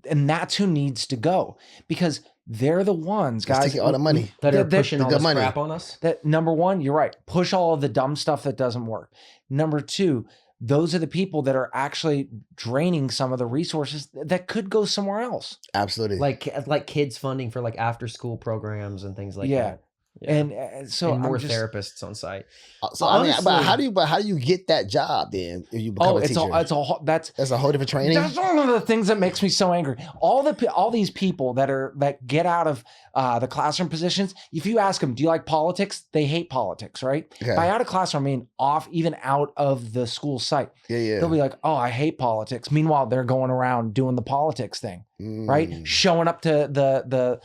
and that's who needs to go because they're the ones, guys, taking all the money that are pushing all the crap on us. That number one, you're right. Push all of the dumb stuff that doesn't work. Number two, those are the people that are actually draining some of the resources that could go somewhere else. Absolutely. Like kids funding for like after school programs and things like that. Yeah. And so and more therapists on site. So honestly, I mean, but how do you get that job then if you become a teacher? That's a whole different training. That's one of the things that makes me so angry. All these people that get out of the classroom positions. If you ask them, do you like politics? They hate politics, right? Okay. By out of classroom, I mean even out of the school site. Yeah. They'll be like, oh, I hate politics. Meanwhile, they're going around doing the politics thing, right? Showing up to the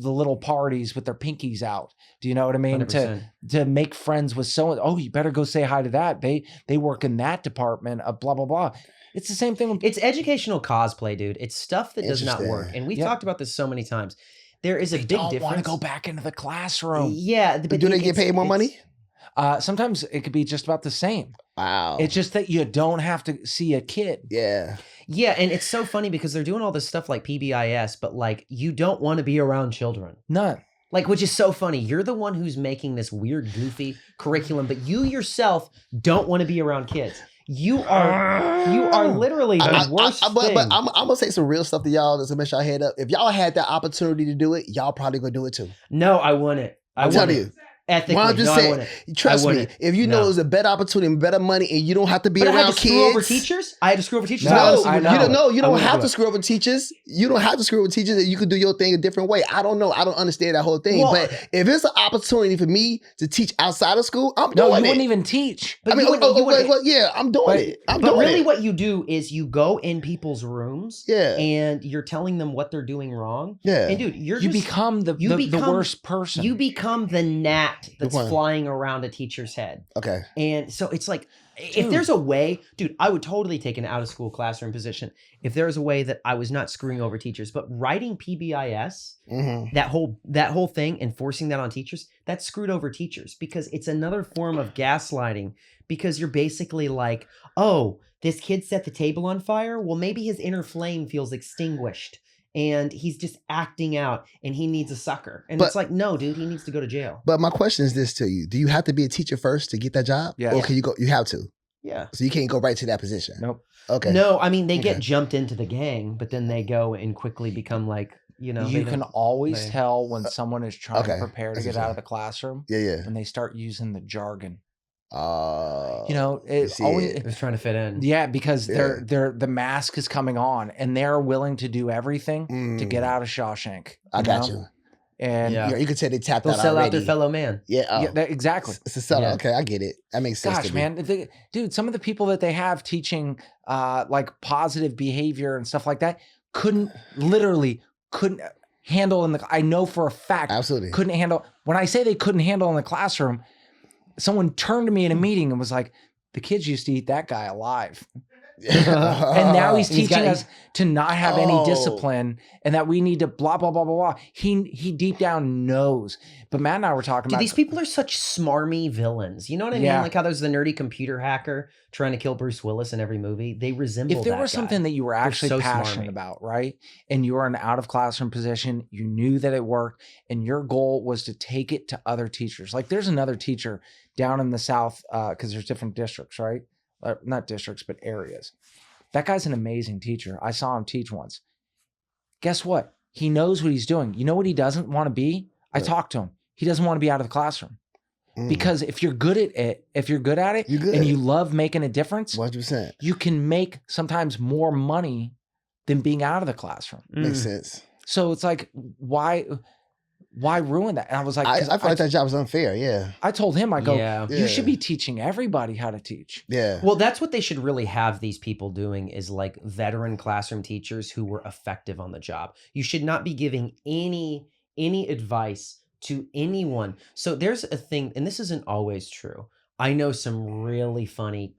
little parties with their pinkies out. Do you know what I mean? 100%. To make friends with someone. Oh, you better go say hi to that. They work in that department of blah, blah, blah. It's the same thing. It's educational cosplay, dude. It's stuff that does not work. And we've talked about this so many times. There is a big difference. They don't want to go back into the classroom. Yeah. But do they get paid more money? Sometimes it could be just about the same. Wow. It's just that you don't have to see a kid. Yeah. Yeah, and it's so funny because they're doing all this stuff like PBIS, but like you don't want to be around children. None. Like, which is so funny. You're the one who's making this weird, goofy curriculum, but you yourself don't want to be around kids. You are literally the worst thing. But I'm gonna say some real stuff to y'all that's gonna mess y'all head up. If y'all had that opportunity to do it, y'all probably gonna do it too. No, I wouldn't. I'm telling you. Ethically, well, I'm just saying, trust me, if you know there's a better opportunity, better money, and you don't have to be around kids. Screw over teachers? I had to screw over teachers? No, you don't have to screw over teachers. You don't have to screw over teachers. You can do your thing a different way. I don't know. I don't understand that whole thing. Well, but if it's an opportunity for me to teach outside of school, I'm doing it. No, you wouldn't even teach. But I'm doing it. But really what you do is you go in people's rooms and you're telling them what they're doing wrong. Yeah. And dude, you become the worst person. You become the gnat that's flying around a teacher's head. Okay. And so it's like, if there's a way, dude, I would totally take an out of school classroom position if there was a way that I was not screwing over teachers, but writing PBIS, that whole thing and forcing that on teachers, that screwed over teachers because it's another form of gaslighting because you're basically like, oh, this kid set the table on fire. Well, maybe his inner flame feels extinguished. And he's just acting out and he needs a sucker. And it's like, no, dude, he needs to go to jail. But my question is this to you. Do you have to be a teacher first to get that job? Yeah. Or can you go, you have to? Yeah. So you can't go right to that position? Nope. Okay. No, I mean, they get jumped into the gang, but then they go and quickly become like, you know. You can always tell when someone is trying to prepare to get out of the classroom. Yeah. And they start using the jargon. You know, it's always trying to fit in. Yeah, because the mask is coming on, and they're willing to do everything to get out of Shawshank. I got you. And you could say they tapped out already. They'll sell out their fellow man. Yeah, exactly. It's a sellout. Okay, I get it. That makes sense. Gosh, man, dude, some of the people that they have teaching like positive behavior and stuff like that couldn't handle I know for a fact. Absolutely. Couldn't handle. When I say they couldn't handle in the classroom, someone turned to me in a meeting and was like, the kids used to eat that guy alive. And now he's And he's teaching got- us to not have any discipline and that we need to blah, blah, blah, blah, blah. He deep down knows. But Matt and I were talking Dude, about these people are such smarmy villains. You know what I Yeah. mean? Like how there's the nerdy computer hacker trying to kill Bruce Willis in every movie. They resemble if there that was something guy. that you were actually so passionate smarmy. about, right? And you were in an out of classroom position, you knew that it worked, and your goal was to take it to other teachers. Like there's another teacher down in the South, because there's different districts, right? Not districts, but areas. That guy's an amazing teacher. I saw him teach once. Guess what? He knows what he's doing. You know what he doesn't want to be? I What? talked to him. He doesn't want to be out of the classroom. Because if you're good at it, You're good. and you love making a differance, 100%. you can make sometimes more money than being out of the classroom. Makes sense. So it's like, why ruin that? And I was like, I feel like that job was unfair. Yeah. I told him, I go, Yeah. you should be teaching everybody how to teach. Yeah. Well, that's what they should really have these people doing is like veteran classroom teachers who were effective on the job. You should not be giving any advice to anyone. So there's a thing, and this isn't always true. I know some really funny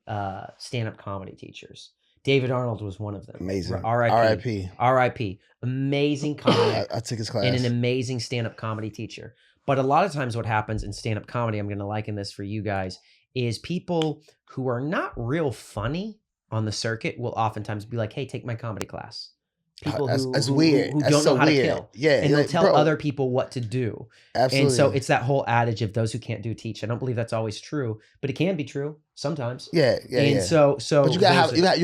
stand-up comedy teachers. David Arnold was one of them. Amazing. R.I.P. R.I.P. Amazing comic. I took his class. And an amazing stand-up comedy teacher. But a lot of times what happens in stand-up comedy, I'm going to liken this for you guys, is people who are not real funny on the circuit will oftentimes be like, hey, take my comedy class. People that's who weird. who That's don't so know how weird. to kill. Yeah. And they'll like, tell bro, other people what to do. Absolutely. And so it's that whole adage of those who can't do teach. I don't believe that's always true, but it can be true sometimes. Yeah. And so But you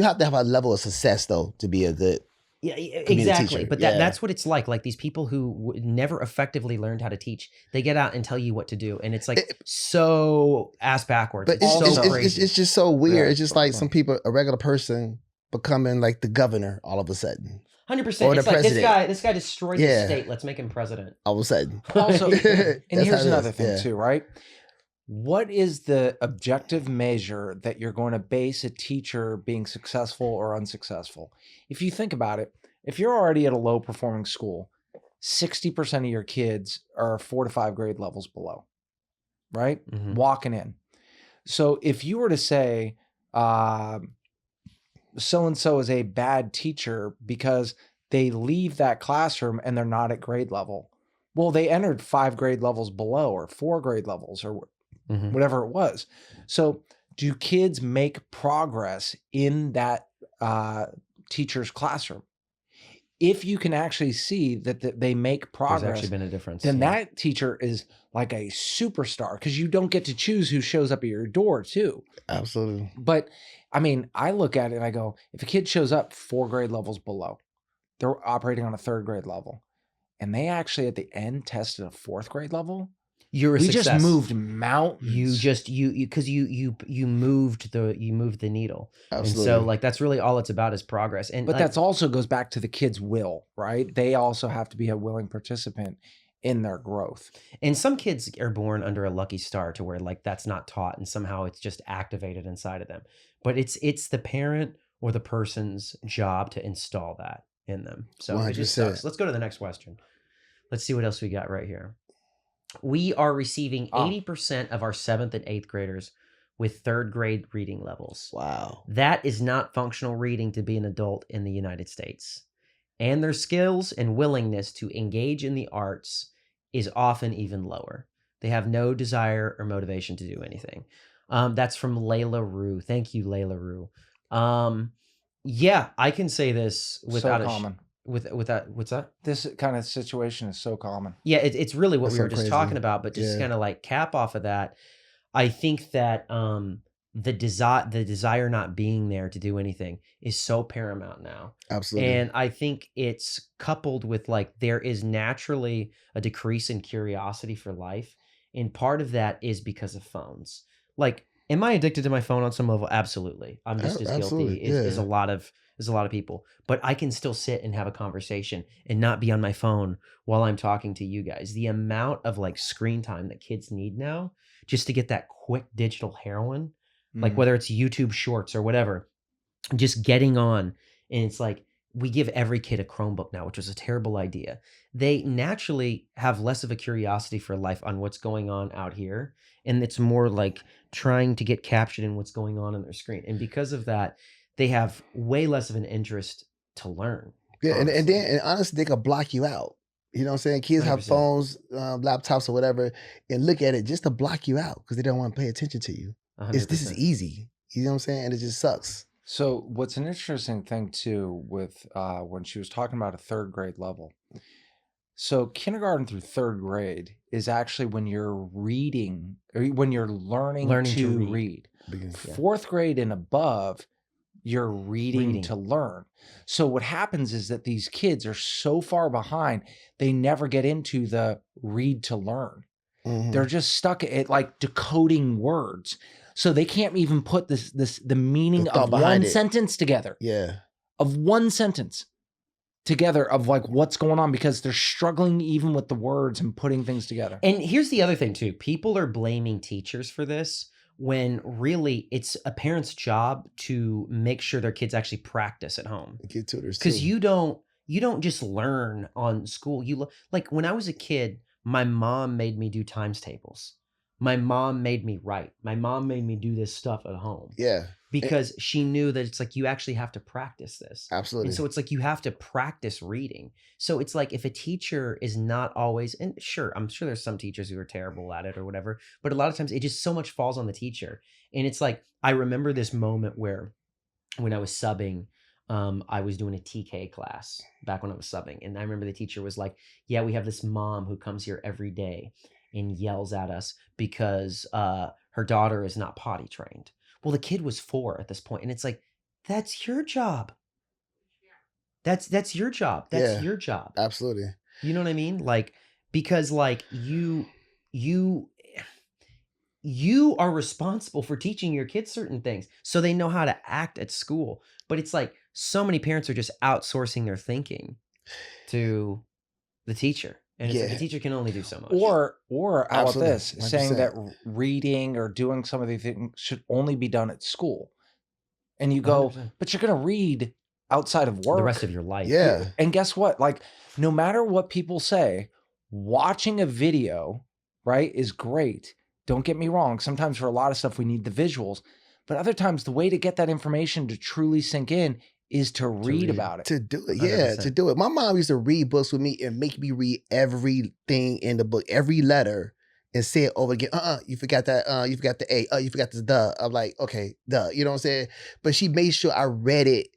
have to have a level of success though to be a good. Yeah, Community exactly. teacher. But Yeah. that's what it's like these people who never effectively learned how to teach, they get out and tell you what to do. And it's like so ass backwards. But It's so crazy. it's just so weird. Yeah. It's just like some people, a regular person becoming like the governor all of a sudden. 100%. or the It's like president. this guy destroyed Yeah. the state. Let's make him president. All of a sudden. Also, That's and how here's it another is. thing Yeah. too, right? What is the objective measure that you're going to base a teacher being successful or unsuccessful? If you think about it, if you're already at a low performing school, 60% of your kids are 4 to 5 grade levels below, right? Mhm. Walking in. So if you were to say, so-and-so is a bad teacher because they leave that classroom and they're not at grade level. Well, they entered 5 grade levels below or 4 grade levels or Mhm. whatever it was. So do kids make progress in that teacher's classroom? If you can actually see that they make There's progress, actually been a difference. then yeah. that teacher is like a superstar because you don't get to choose who shows up at your door too. Absolutely. But I mean, I look at it and I go, if a kid shows up 4 grade levels below, they're operating on a 3rd grade level, and they actually at the end tested a 4th grade level. You're a We success. just moved mountains. You just because you moved the needle. Absolutely. And so like that's really all it's about is progress. And But like, that's also goes back to the kid's will, right? They also have to be a willing participant in their growth. and some kids are born under a lucky star to where like that's not taught and somehow it's just activated inside of them. But it's the parent or the person's job to install that in them. So it just 100%. sucks. Let's go to the next question. Let's see what else we got right here. We are receiving 80% of our 7th and 8th graders with 3rd grade reading levels. Wow. That is not functional reading to be an adult in the United States. And their skills and willingness to engage in the arts is often even lower. They have no desire or motivation to do anything. That's from Layla Rue. Thank you, Layla Rue. Yeah, I can say this without So a common. without what's that? This kind of situation is so common. Yeah, it's really what That's we so were just crazy. talking about, but just Yeah. kind of like cap off of that. I think that the desire not being there to do anything is so paramount now. Absolutely. And I think it's coupled with like there is naturally a decrease in curiosity for life. And part of that is because of phones. Like, am I addicted to my phone on some level? Absolutely. I'm just as guilty Absolutely, as yeah. a lot of people. But I can still sit and have a conversation and not be on my phone while I'm talking to you guys. The amount of like screen time that kids need now just to get that quick digital heroin, like Mhm. whether it's YouTube shorts or whatever, just getting on. And it's like, we give every kid a Chromebook now, which was a terrible idea. They naturally have less of a curiosity for life on what's going on out here. And it's more like trying to get captured in what's going on their screen. And because of that, they have way less of an interest to learn. Yeah, and honestly. then honestly, they could block you out. You know what I'm saying? Kids have 100%. phones, laptops, or whatever, and look at it just to block you out because they don't want to pay attention to you. This is 100%. easy. You know what I'm saying? And it just sucks. So what's an interesting thing too with when she was talking about a third grade level. So kindergarten through third grade is actually when you're reading or when you're learning to read. Fourth grade and above, you're reading to learn. So what happens is that these kids are so far behind, they never get into the read to learn. They're just stuck at like decoding words. So they can't even put the meaning of one sentence together. Yeah. Of one sentence together of like what's going on because they're struggling even with the words and putting things together. And here's the other thing too. People are blaming teachers for this when really it's a parent's job to make sure their kids actually practice at home. Kid tutors Because you don't just learn on school. Like when I was a kid, my mom made me do times tables. My mom made me write. My mom made me do this stuff at home. Yeah. Because she knew that it's like you actually have to practice this. Absolutely. And so it's like you have to practice reading. So it's like if a teacher is not always, and sure, I'm sure there's some teachers who are terrible at it or whatever, but a lot of times it just so much falls on the teacher. And it's like, I remember this moment where when I was subbing, I was doing a TK class back when I was subbing. And I remember the teacher was like, yeah, we have this mom who comes here every day and yells at us because her daughter is not potty trained. Well, the kid was 4 at this point, and it's like, that's your job. That's your job. That's your job. Absolutely. You know what I mean? Like, because like you are responsible for teaching your kids certain things so they know how to act at school. But it's like so many parents are just outsourcing their thinking to the teacher. And it's like the teacher can only do so much. Or how about this, 100%. saying that reading or doing some of these things should only be done at school. And you go, 100%. but you're going to read outside of work. The rest of your life. Yeah. And guess what? Like, no matter what people say, watching a video, right, is great. Don't get me wrong. Sometimes for a lot of stuff, we need the visuals. But other times, the way to get that information to truly sink in is to read about it. To do it. Yeah, 100%. to do it. My mom used to read books with me and make me read everything in the book, every letter, and say it over again. You forgot that. You forgot the A. You forgot the duh. I'm like, okay, duh. You know what I'm saying? But she made sure I read it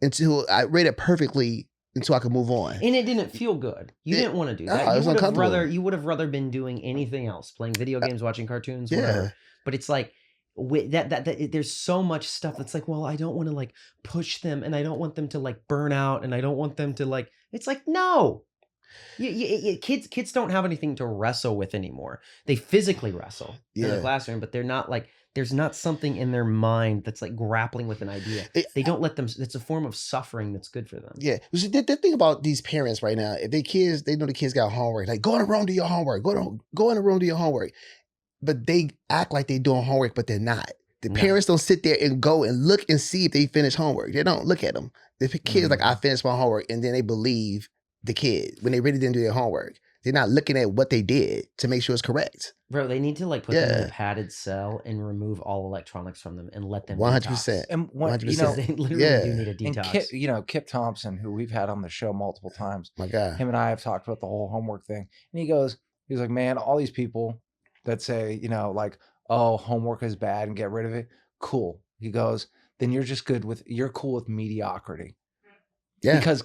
until I read it perfectly until I could move on. And it didn't feel good. You didn't want to do that. it was uncomfortable. You would have rather been doing anything else, playing video games, watching cartoons, whatever. But it's like there's so much stuff that's like, well, I don't want to like push them, and I don't want them to like burn out, and I don't want them to like. It's like no, kids don't have anything to wrestle with anymore. They physically wrestle in the classroom, but they're not like. There's not something in their mind that's like grappling with an idea. They don't let them. It's a form of suffering that's good for them. Yeah. The thing about these parents right now, if they know the kids got homework, like go in the room, do your homework. Go in the room, do your homework. But they act like they're doing homework, but they're not. The parents don't sit there and go and look and see if they finish homework. They don't look at them. The kids like, I finished my homework, and then they believe the kid when they really didn't do their homework. They're not looking at what they did to make sure it's correct. Bro, they need to like put them in a padded cell and remove all electronics from them and let them 100%. And 100%. They literally do need a detox. And Kip Thompson, who we've had on the show multiple times, My God, him and I have talked about the whole homework thing. And he's like, man, all these people that say, like, oh, homework is bad and get rid of it. Cool. He goes, then you're cool with mediocrity. Yeah. Because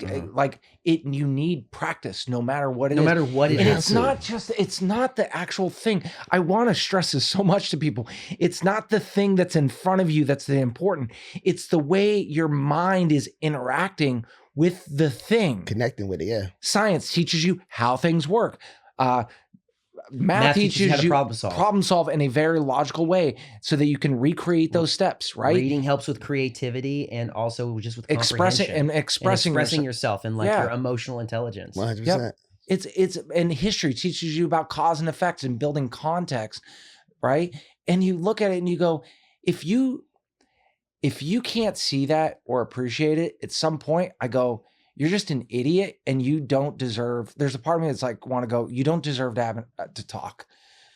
you need practice no matter what it is. No matter what it is. And it's not the actual thing. I want to stress this so much to people. It's not the thing that's in front of you that's the important. It's the way your mind is interacting with the thing. Connecting with it, yeah. Science teaches you how things work. Math teaches you how to problem solve in a very logical way so that you can recreate those steps, right? Reading helps with creativity and also just with expressing yourself and like your emotional intelligence. 100%. Yep. It's and history teaches you about cause and effects and building context, right? And you look at it and you go, if you can't see that or appreciate it at some point, I go, you're just an idiot and you don't deserve. There's a part of me that's like, want to go, you don't deserve to talk.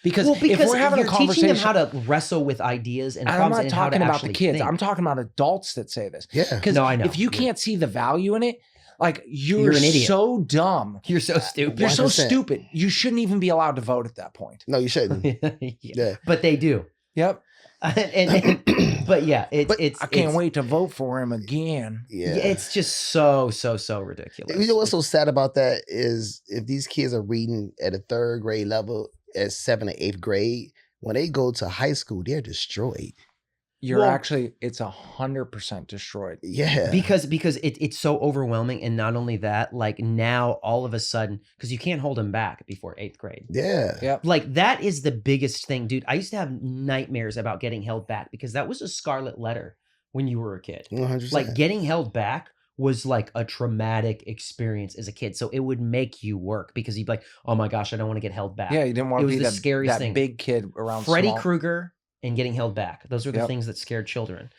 Because, Well, because if we're having a you're teaching conversation, them how to wrestle with ideas and and I'm problems not and how to talking about the actually kids. think. I'm talking about adults that say this. Yeah. Because No, I know. if you can't see the value in it, like you're an idiot. so dumb. You're so stupid. You're so 100%. stupid. You shouldn't even be allowed to vote at that point. No, you shouldn't. yeah. Yeah. But they do. Yep. But yeah, But it's I can't wait to vote for him again. Yeah. It's just so ridiculous. You know what's so sad about that is if these kids are reading at a 3rd grade level, at 7th or 8th grade, when they go to high school, they're destroyed. It's 100% destroyed. Yeah. because it's so overwhelming, and not only that, like now all of a sudden, because you can't hold them back before 8th grade. Yeah. Yep. Like that is the biggest thing, dude. I used to have nightmares about getting held back because that was a scarlet letter when you were a kid. 100%. Like getting held back was like a traumatic experience as a kid. So it would make you work because you'd be like, oh my gosh, I don't want to get held back. Yeah, you didn't want It to was be the that, scariest that thing. big kid around Freddy small. Krueger and getting held back. Those are the Yep. things that scared children.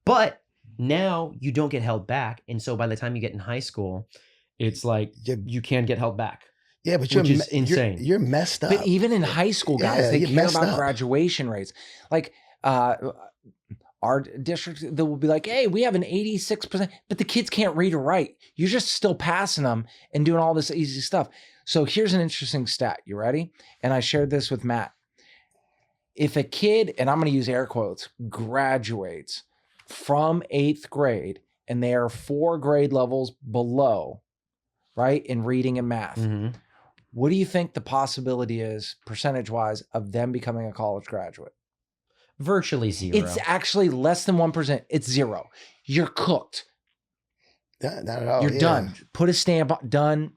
But now you don't get held back. And so by the time you get in high school, it's like you can get held back. Yeah, but which is insane. You're messed up. But even in high school, guys, Yeah, they you're care messed about up. graduation rates. Like our district, they will be like, hey, we have an 86%, but the kids can't read or write. You're just still passing them and doing all this easy stuff. So here's an interesting stat. You ready? And I shared this with Matt. If a kid, and I'm going to use air quotes, graduates from 8th grade and they are 4 grade levels below, right, in reading and math, Mm-hmm. what do you think the possibility is, percentage-wise, of them becoming a college graduate? Virtually zero. It's actually less than 1%. It's 0. You're cooked. Not at all. You're done. Put a stamp on, done.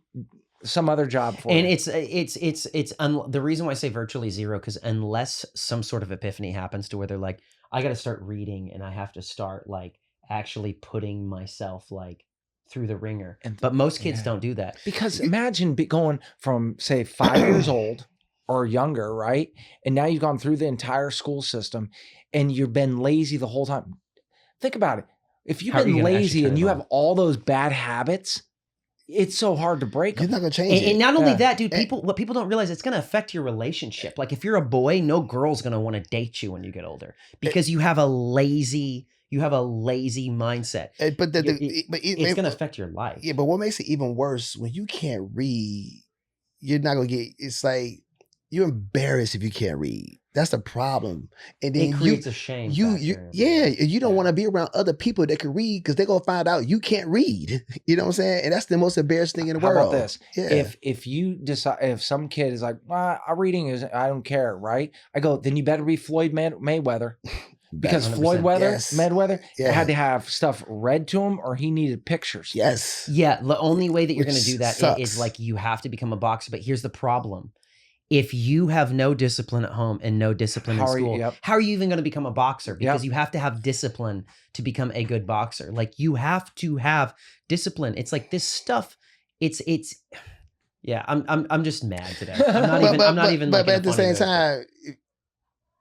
Some other job for and you. the reason why I say virtually zero, because unless some sort of epiphany happens to where they're like, I got to start reading and I have to start like actually putting myself like through the ringer. But most kids don't do that. Because imagine going from, say, 5 years old or younger, right? And now you've gone through the entire school system and you've been lazy the whole time. Think about it. If you've How are been you gonna actually lazy turn and it you on? have all those bad habits, it's so hard to break You're them. not gonna change it. And not only Yeah. that, dude, what people don't realize, it's going to affect your relationship. Like if you're a boy, no girl's going to want to date you when you get older because you have a lazy mindset. But It's going to affect your life. Yeah, but what makes it even worse when you can't read, you're not gonna get. It's like you're embarrassed if you can't read. That's the problem. And then It creates a shame. you don't want to be around other people that can read because they're gonna find out you can't read. You know what I'm saying? And that's the most embarrassing thing in the How world. about this? Yeah. If you decide, if some kid is like, reading is, I don't care, right? I go, then you better be Floyd Mayweather. Because 100%. Floyd Yes. Mayweather Yeah. had to have stuff read to him or he needed pictures. Yes. Yeah, the only way that you're Which going to do that sucks. is like you have to become a boxer. But here's the problem. If you have no discipline at home and no discipline in school, how are you even going to become a boxer? Because you have to have discipline to become a good boxer. Like you have to have discipline. It's like this stuff. Yeah, I'm just mad today. I'm not even. But like, in a at the funny same mood. time,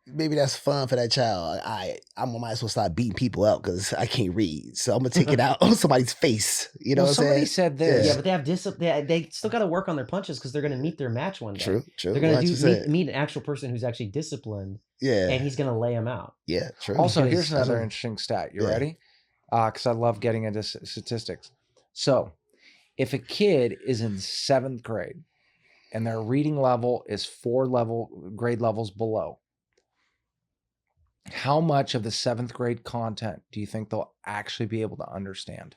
maybe that's fun for that child. I might as well start beating people up because I can't read. So I'm gonna take it out on somebody's face. You know what I'm somebody saying? said this. Yeah, but they have discipline. They still got to work on their punches because they're going to meet their match one day. True. They're going to 100%. meet an actual person who's actually disciplined. Yeah. And he's going to lay them out. Yeah. True. Also, Because- here's another interesting stat. You ready? Because I love getting into statistics. So, if a kid is in 7th grade and their reading level is 4 grade levels below, how much of the 7th grade content do you think they'll actually be able to understand?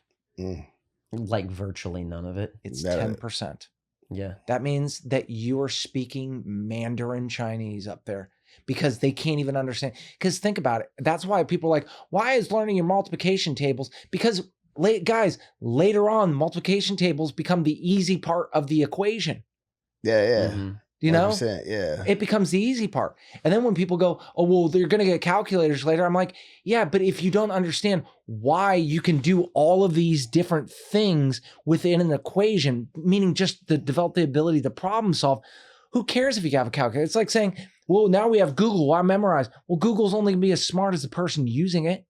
Like virtually none of it. It's That- 10%. Yeah. That means that you're speaking Mandarin Chinese up there because they can't even understand. Because think about it. That's why people are like, why is learning your multiplication tables? Because guys, later on, multiplication tables become the easy part of the equation. Yeah. Yeah. Mm-hmm. You know, 100%, yeah. it becomes the easy part. And then when people go, oh, well, they're going to get calculators later. I'm like, yeah, but if you don't understand why you can do all of these different things within an equation, meaning just develop the ability to problem solve, who cares if you have a calculator? It's like saying, well, now we have Google. Why memorize? Well, Google's only going to be as smart as the person using it.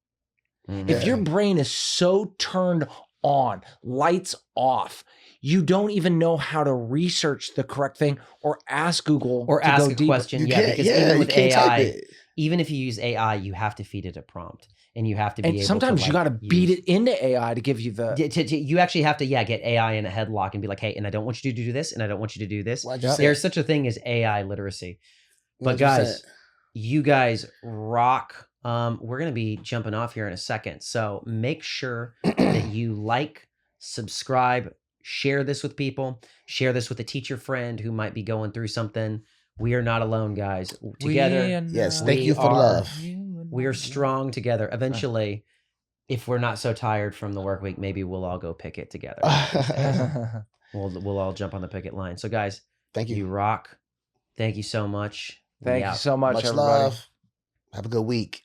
Mm-hmm. If your brain is so turned on, lights off, you don't even know how to research the correct thing or ask Google Or to ask go a deeper. question. You Yeah, can't, because yeah, even you with can't type AI, it. even if you use AI, you have to feed it a prompt, and you have to be And able sometimes to, you like, got to beat use- it into AI to give you the. You actually have to, get AI in a headlock and be like, hey, and I don't want you to do this, and I don't want you to do this. 100%. There's such a thing as AI literacy. But 100%. guys, you guys rock. We're gonna be jumping off here in a second, so make sure that you like, subscribe, share this with people, share this with a teacher friend who might be going through something. We are not alone, guys. Together, Yes, We thank you for the are- love. we are strong together. Eventually, if we're not so tired from the work week, maybe we'll all go picket together. We'll all jump on the picket line. So, guys, Thank you you. rock. Thank you so much. We Thank you out. so much, Much everybody. love. Have a good week.